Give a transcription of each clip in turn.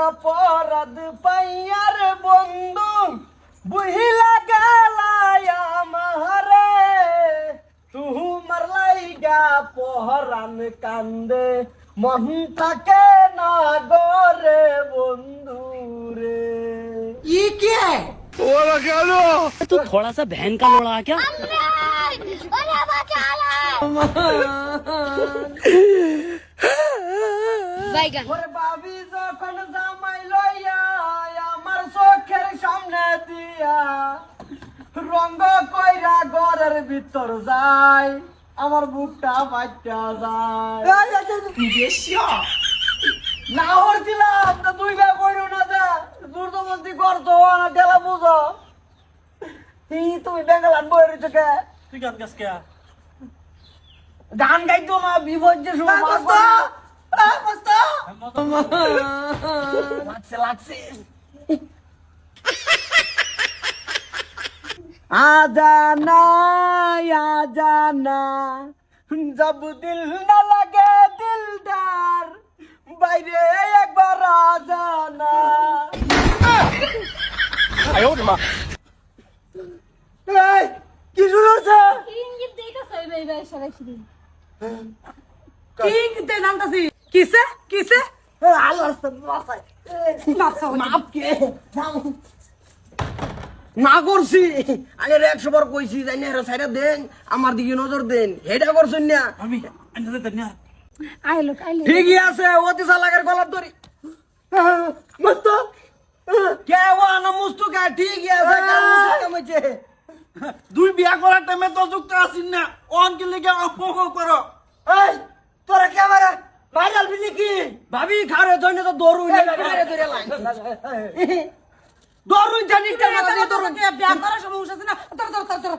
অপরাধ পাইয়ার বন্ধু বুহিলা গেলায় আমারে তুমার লাইগা পহরান কান্দে মন থাকে না গরে বন্ধু রে ये क्या है? तो थोड़ा सा बहन का लोड़ा क्या ওরে বাবি যখন জামাই লইয়া আমার চোখের সামনে দিয়া রঙ্গ কইরা ঘরের ভিতর যায় আমার বুকটা ফাইটা যায় না হরছিলাম না তুই বে কইরো না যা দুর্দমন্তি করতো না টেলা বুঝো তুমি বেঙ্গালান বই রইছো কে তুই গান গাছ কে গান গাইতো না বিভজ্য সময় লাগছে লাগছে आजाना आजाना जब दिल न लगे दिलदार বাইরে একবার आजाना এই কি শুরু হচ্ছে ইঙ্গিত দেখা সই ভাই ভাই সরাসরি কি ইঙ্গিতে নামতাছি কিসে কিসে আল্লাহ মাফ মাফ কে না করছি আগে 100 বার কইছি জানি না সাইডা দেন আমার দিকে নজর দেন হেডা করছেন না আমি আনতে দেন না আইলো ঠিকই আছে অতি চালাকের গলার ধরি মস্ত কে ওয়ানা মুস্তু কা ঠিকই আছে কাল মুস্তু কামছে দুই বিয়া করার টাইমে তো যুক্ত আছিস না অন কি লাগে অপহ করো এই তোরা ক্যামেরা ভাইরাল বিলি কি ভাবি খারে ধরে তো দরুই না খারে ধরে লাই দরুই জানি কে মাথা দিয়ে দরুই বিয়া করার সমস্যা আছে না তোর তোর তোর তোর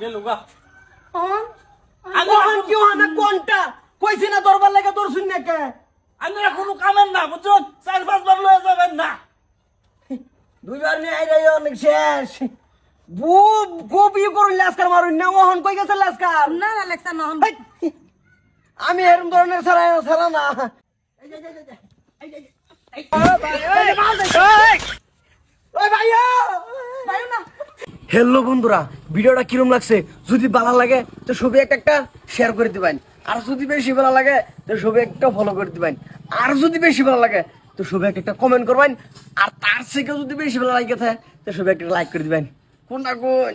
গেলুগা আগে হন কি হন কোনটা কইছি না দরবার লাগে দর শুন না কে আমরা কোনো কামের না বুঝছো 4-5 বার লয়ে যাবেন না দুইবার নে আই রে অনেক শেষ বুব গোবি করুন লাস্কার মারুন না ওহন কই গেছে লাস্কার না না লেখা না হেই, আমি এরম ধরনের ছাড়া না হ্যালো বন্ধুরা ভিডিওটা কিরম লাগছে যদি ভালো লাগে তো সবাই একটা শেয়ার করে দিবেন আর যদি বেশি ভালো লাগে তো সবাই একটা ফলো করে দিবেন আর যদি বেশি ভালো লাগে তো সবাই একটা কমেন্ট করবেন আর তার থেকে যদি বেশি ভালো লাগে তো সবাই একটা লাইক করে দিবেন কোনটা কোন